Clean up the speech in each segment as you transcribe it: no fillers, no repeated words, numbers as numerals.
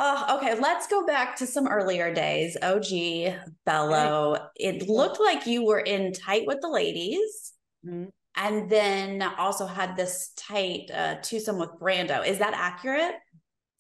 Oh, okay. Let's go back to some earlier days. OG Okay. Bello. It looked like you were in tight with the ladies Mhm. and then also had this tight twosome with Brando. Is that accurate?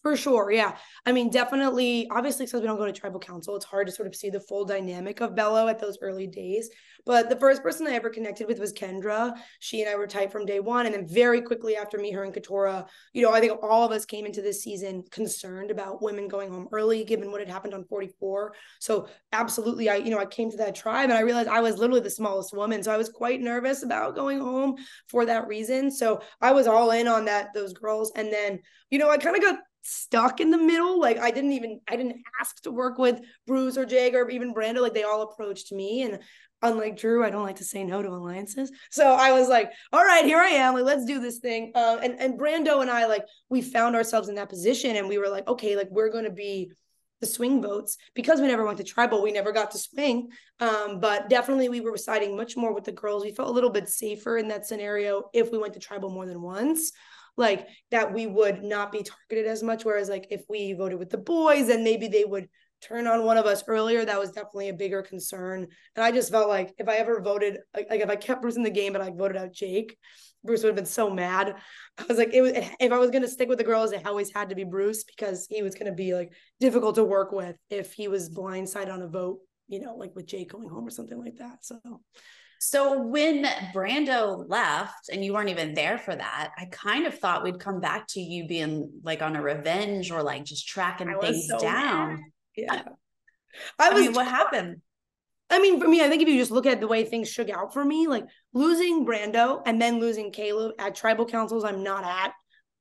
For sure, yeah. I mean, definitely, obviously, because we don't go to tribal council, it's hard to sort of see the full dynamic of Bello at those early days. But the first person I ever connected with was Kendra. She and I were tight from day one. And then very quickly after me, her and Katora, I think all of us came into this season concerned about women going home early, given what had happened on 44. So absolutely, I came to that tribe and I realized I was literally the smallest woman. So I was quite nervous about going home for that reason. So I was all in on those girls. And then, I kind of got stuck in the middle. Like I didn't ask to work with Bruce or Jake or even Brando. Like they all approached me. And unlike Drew, I don't like to say no to alliances. So I was like, all right, here I am. Like, let's do this thing. And Brando and I, like, we found ourselves in that position and we were like, okay, like we're going to be the swing votes because we never went to tribal. We never got to swing. But definitely we were siding much more with the girls. We felt a little bit safer in that scenario if we went to tribal more than once, like that we would not be targeted as much. Whereas like if we voted with the boys and maybe they would turn on one of us earlier, that was definitely a bigger concern. And I just felt like if I ever voted, like if I kept Bruce in the game but I voted out Jake, Bruce would have been so mad. I was like, if I was going to stick with the girls, it always had to be Bruce because he was going to be like difficult to work with if he was blindsided on a vote, like with Jake going home or something like that. So when Brando left and you weren't even there for that, I kind of thought we'd come back to you being like on a revenge or like just I tracking was things so mad. down. Yeah. I I mean, was what happened? I mean, for me, I think if you just look at the way things shook out for me, like losing Brando and then losing Caleb at tribal councils, I'm not at.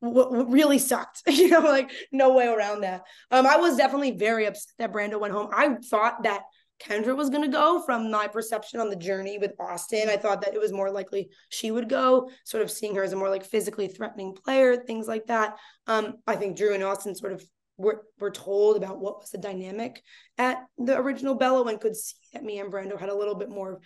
What really sucked, like no way around that. I was definitely very upset that Brando went home. I thought that Kendra was going to go from my perception on the journey with Austin. I thought that it was more likely she would go, sort of seeing her as a more like physically threatening player, things like that. I think Drew and Austin sort of were told about what was the dynamic at the original Bello and could see that me and Brando had a little bit more,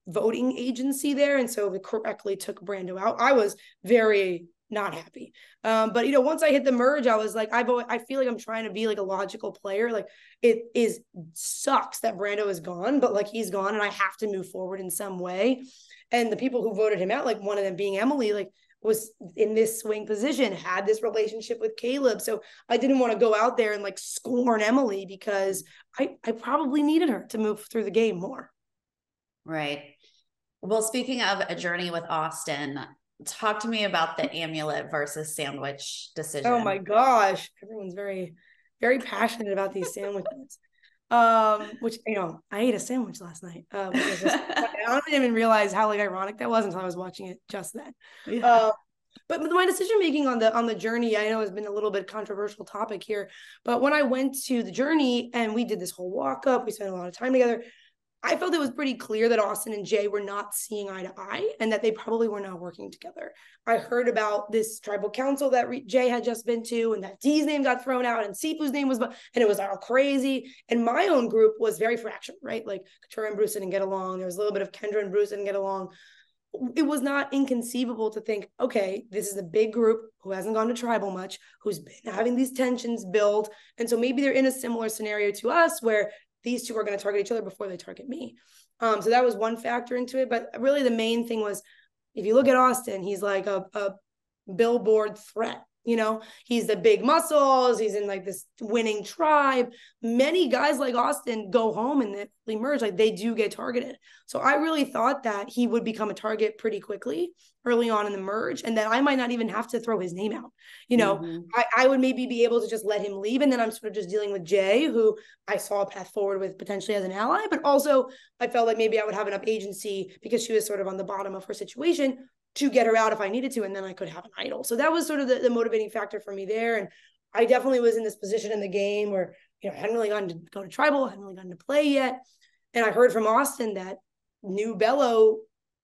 voting agency there. And so it correctly took Brando out. I was very not happy. But once I hit the merge, I was like, I feel like I'm trying to be like a logical player. Like it is sucks that Brando is gone, but like he's gone and I have to move forward in some way. And the people who voted him out, like one of them being Emily, like was in this swing position, had this relationship with Caleb. So I didn't want to go out there and like scorn Emily because I probably needed her to move through the game more. Right. Well, speaking of a journey with Austin, talk to me about the amulet versus sandwich Oh my decision. gosh. Everyone's very, very passionate about these sandwiches. Which I ate a sandwich last night, which was just I don't even realize how like ironic that was until I was watching it just then. Yeah. Uh, but my decision making on the journey, I know has been a little bit controversial topic here. But when I went to the journey and we did this whole walk up, we spent a lot of time together. I felt it was pretty clear that Austin and Jay were not seeing eye to eye and that they probably were not working together. I heard about this tribal council that Jay had just been to and that D's name got thrown out and Sifu's name was, and it was all crazy. And my own group was very fractured, right? Like Katura and Bruce didn't get along. There was a little bit of Kendra and Bruce didn't get along. It was not inconceivable to think, okay, this is a big group who hasn't gone to tribal much, who's been having these tensions build. And so maybe they're in a similar scenario to us where these two are going to target each other before they target me. So that was one factor into it. But really the main thing was, if you look at Austin, he's like a billboard threat. He's the big muscles. He's in like this winning tribe. Many guys like Austin go home and they merge, like they do get targeted. So I really thought that he would become a target pretty quickly early on in the merge and that I might not even have to throw his name out. Mm-hmm. I would maybe be able to just let him leave. And then I'm sort of just dealing with Jay, who I saw a path forward with potentially as an ally, but also I felt like maybe I would have enough agency because she was sort of on the bottom of her situation to get her out if I needed to, and then I could have an idol. So that was sort of the motivating factor for me there. And I definitely was in this position in the game where, I hadn't really gotten to go to tribal, I hadn't really gotten to play yet. And I heard from Austin that New Bello,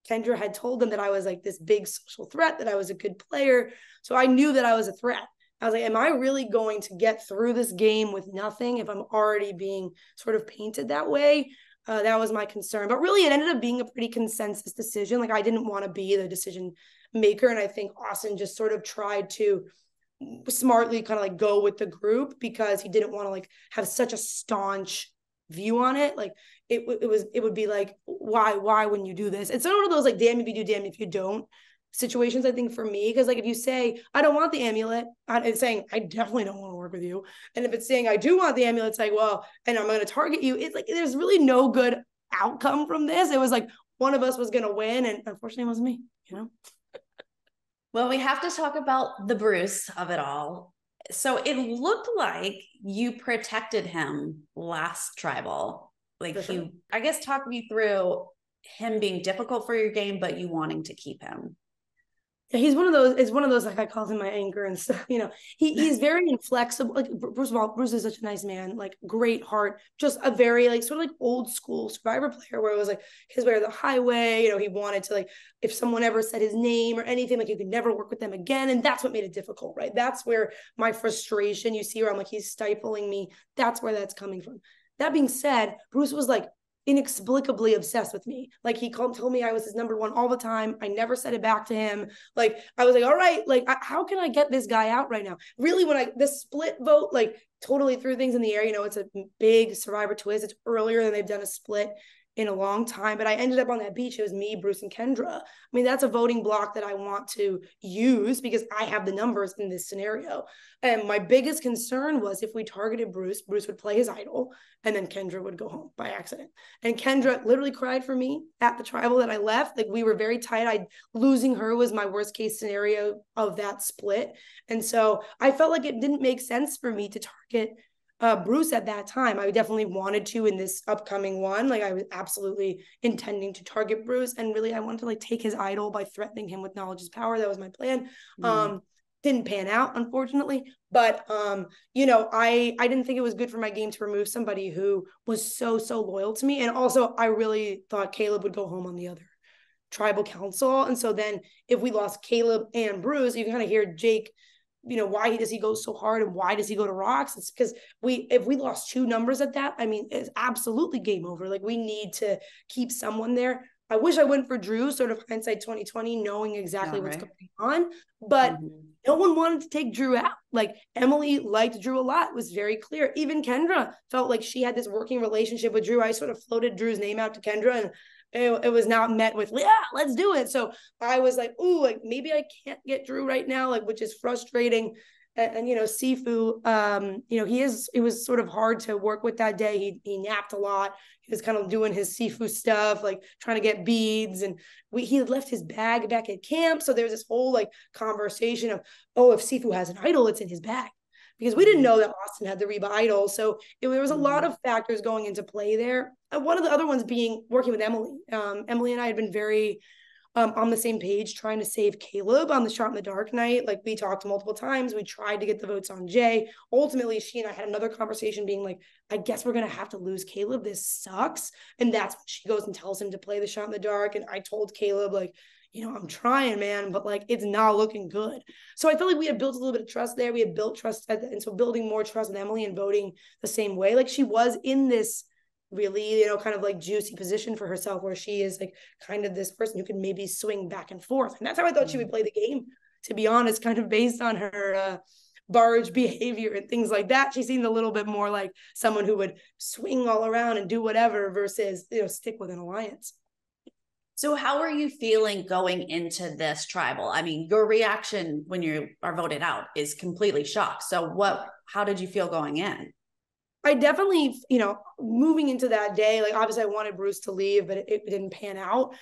Kendra had told them that I was like this big social threat, that I was a good player. So I knew that I was a threat. I was like, am I really going to get through this game with nothing if I'm already being sort of painted that way? That was my concern. But really, it ended up being a pretty consensus decision. Like, I didn't want to be the decision maker. And I think Austin just sort of tried to smartly kind of like go with the group because he didn't want to like have such a staunch view on it. Like it would be like, why wouldn't you do this? It's not one of those like, damn if you do, damn if you don't situations, I think, for me. Because like if you say I don't want the amulet, it's saying I definitely don't want to work with you. And if it's saying I do want the amulet, it's like, well, and I'm going to target you. It's like there's really no good outcome from this. It was like one of us was going to win, and unfortunately it wasn't me, you know. Well, we have to talk about the Bruce of it all. So it looked like you protected him last tribal. Like I guess talk me through him being difficult for your game, but you wanting to keep him. Yeah, he's one of those. It's one of those, like I call him my anchor and stuff. You know, he's very inflexible. Like first of all, Bruce is such a nice man, like great heart, just a very like sort of like old school Survivor player, where it was like his way or the highway. You know, he wanted to like if someone ever said his name or anything, like you could never work with them again, and that's what made it difficult, right? That's where my frustration, you see, where I'm like he's stifling me. That's where that's coming from. That being said, Bruce was like inexplicably obsessed with me. Like he told me I was his number one all the time. I never said it back to him. Like I was like, all right, like how can I get this guy out right now? Really, when the split vote, like totally threw things in the air. You know, it's a big Survivor twist. It's earlier than they've done a split in a long time, but I ended up on that beach. It was me, Bruce, and Kendra. I mean, that's a voting block that I want to use because I have the numbers in this scenario. And my biggest concern was if we targeted Bruce, Bruce would play his idol, and then Kendra would go home by accident. And Kendra literally cried for me at the tribal that I left. Like we were very tight. Losing her was my worst case scenario of that split. And so I felt like it didn't make sense for me to target Bruce at that time. I definitely wanted to in this upcoming one. Like I was absolutely intending to target Bruce, and really I wanted to like take his idol by threatening him with knowledge is power. That was my plan. Didn't pan out, unfortunately, but you know, I didn't think it was good for my game to remove somebody who was so loyal to me. And also I really thought Caleb would go home on the other tribal council. And so then if we lost Caleb and Bruce, you can kind of hear Jake, you know, why does he go so hard and why does he go to rocks? It's because if we lost 2 numbers at that, I mean, it's absolutely game over. Like we need to keep someone there. I wish I went for Drew, sort of hindsight 2020, knowing exactly what's going on, but no one wanted to take Drew out. Like Emily liked Drew a lot. It was very clear. Even Kendra felt like she had this working relationship with Drew. I sort of floated Drew's name out to Kendra, and it was not met with, yeah, let's do it. So I was like, ooh, like maybe I can't get Drew right now, like, which is frustrating. And you know, Sifu, you know, it was sort of hard to work with that day. He napped a lot. He was kind of doing his Sifu stuff, like trying to get beads. And he had left his bag back at camp. So there was this whole like conversation of, oh, if Sifu has an idol, it's in his bag. Because we didn't know that Austin had the Reba idol. So there was a lot of factors going into play there. And one of the other ones being working with Emily. Emily and I had been very on the same page trying to save Caleb on the Shot in the Dark night. Like we talked multiple times. We tried to get the votes on Jay. Ultimately, she and I had another conversation being like, I guess we're going to have to lose Caleb. This sucks. And that's when she goes and tells him to play the Shot in the Dark. And I told Caleb, like, you know, I'm trying, man, but like it's not looking good. So I felt like we had built a little bit of trust there. We had built trust, and so building more trust with Emily and voting the same way. Like she was in this really, you know, kind of like juicy position for herself where she is like kind of this person who can maybe swing back and forth. And that's how I thought she would play the game, to be honest, kind of based on her barge behavior and things like that. She seemed a little bit more like someone who would swing all around and do whatever versus, you know, stick with an alliance. So how are you feeling going into this tribal? I mean, your reaction when you are voted out is completely shocked. So how did you feel going in? I definitely, you know, moving into that day, like obviously I wanted Bruce to leave, but it didn't pan out.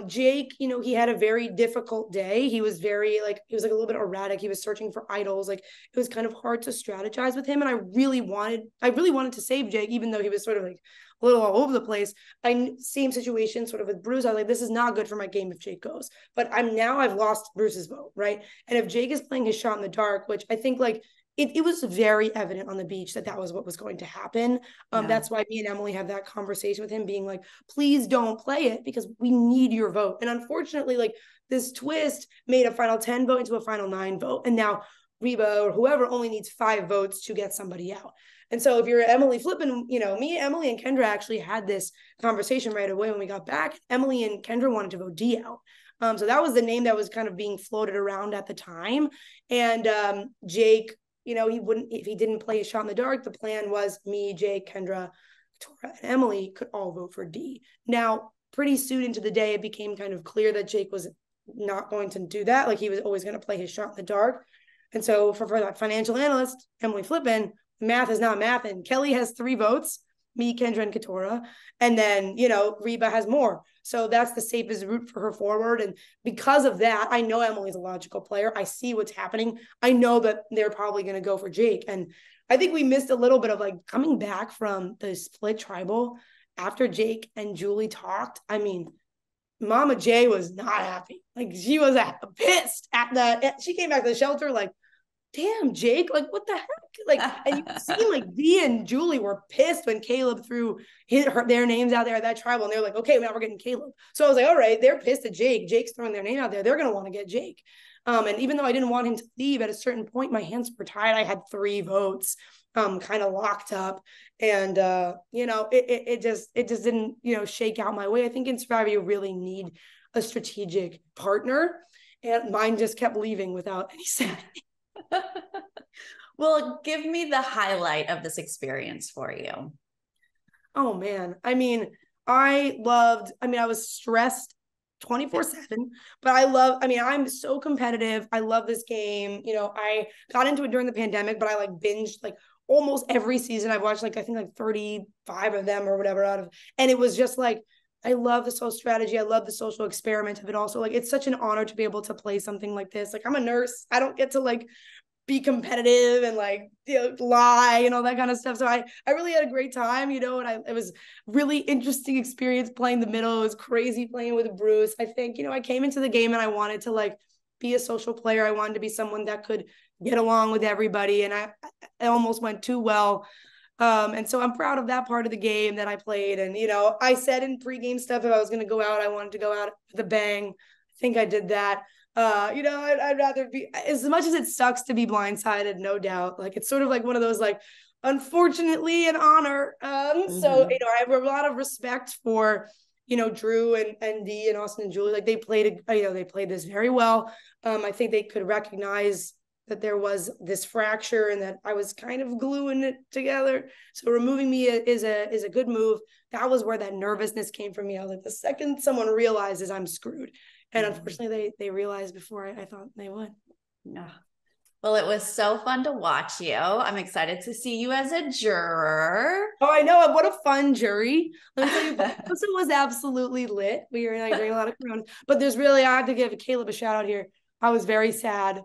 Jake, you know, he had a very difficult day. He was a little bit erratic. He was searching for idols. Like it was kind of hard to strategize with him. And I really wanted to save Jake, even though he was sort of like a little all over the place. Same situation sort of with Bruce. I was like, this is not good for my game if Jake goes, but I've lost Bruce's vote. Right. And if Jake is playing his Shot in the Dark, which I think like, it was very evident on the beach that was what was going to happen. That's why me and Emily had that conversation with him being like, please don't play it because we need your vote. And unfortunately, like this twist made a final 10 vote into a final 9 vote. And now Reba or whoever only needs 5 votes to get somebody out. And so if you're Emily flipping, you know, me, Emily, and Kendra actually had this conversation right away when we got back. Emily and Kendra wanted to vote D out. So that was the name that was kind of being floated around at the time. And Jake, you know, if he didn't play a shot in the dark, the plan was me, Jake, Kendra, Tora, and Emily could all vote for D. Now, pretty soon into the day, it became kind of clear that Jake was not going to do that. Like, he was always going to play his shot in the dark. And so for that financial analyst, Emily Flippin, math is not math. And Kellie has 3 votes, me, Kendra, and Katora. And then, you know, Reba has more. So that's the safest route for her forward. And because of that, I know Emily's a logical player. I see what's happening. I know that they're probably going to go for Jake. And I think we missed a little bit of like coming back from the split tribal after Jake and Julie talked. I mean, Mama J was not happy. Like, she was pissed at that. She came back to the shelter like, damn, Jake, like, what the heck? Like, and you see, like, Dee and Julie were pissed when Caleb threw their names out there at that tribal, and they're like, okay, now we're getting Caleb. So I was like, all right, they're pissed at Jake. Jake's throwing their name out there. They're going to want to get Jake. And even though I didn't want him to leave, at a certain point, my hands were tied. I had 3 votes, kind of locked up. And, you know, it just didn't, you know, shake out my way. I think in Survivor, you really need a strategic partner. And mine just kept leaving without any sanity. Well, give me the highlight of this experience for you. Oh, man. I mean, I was stressed 24/7, but I'm so competitive. I love this game. You know, I got into it during the pandemic, but I like binged like almost every season. I've watched like, I think like 35 of them or whatever and it was just like, I love the social strategy. I love the social experiment of it also. Like, it's such an honor to be able to play something like this. Like, I'm a nurse. I don't get to like be competitive and like, you know, lie and all that kind of stuff. So I really had a great time, you know, and it was really interesting experience playing the middle. It was crazy playing with Bruce. I think, you know, I came into the game and I wanted to like be a social player. I wanted to be someone that could get along with everybody. And I almost went too well. And so I'm proud of that part of the game that I played. And, you know, I said in pregame stuff, if I was going to go out, I wanted to go out with a bang. I think I did that. You know, I'd rather be, as much as it sucks to be blindsided, no doubt. Like, it's sort of like one of those, like, unfortunately, an honor. So, you know, I have a lot of respect for, you know, Drew and Dee and Austin and Julie. Like, they played this very well. I think they could recognize that there was this fracture and that I was kind of gluing it together. So removing me is a good move. That was where that nervousness came from me. I was like, the second someone realizes, I'm screwed. And unfortunately, they realized before I thought they would. Yeah. Well, it was so fun to watch you. I'm excited to see you as a juror. Oh, I know. What a fun jury. Let me tell you, this was absolutely lit. We were like drinking a lot of Corona. But I had to give Caleb a shout out here. I was very sad.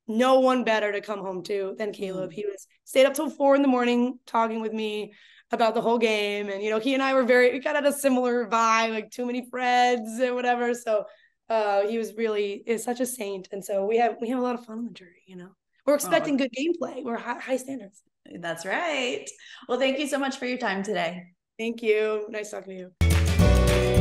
No one better to come home to than Caleb. He stayed up till 4 a.m. talking with me about the whole game. And, you know, he and I we kind of had a similar vibe, like too many friends and whatever. So he is such a saint. And so we have a lot of fun on the jury, you know. We're expecting good gameplay. We're high standards. That's right. Well, thank you so much for your time today. Thank you. Nice talking to you.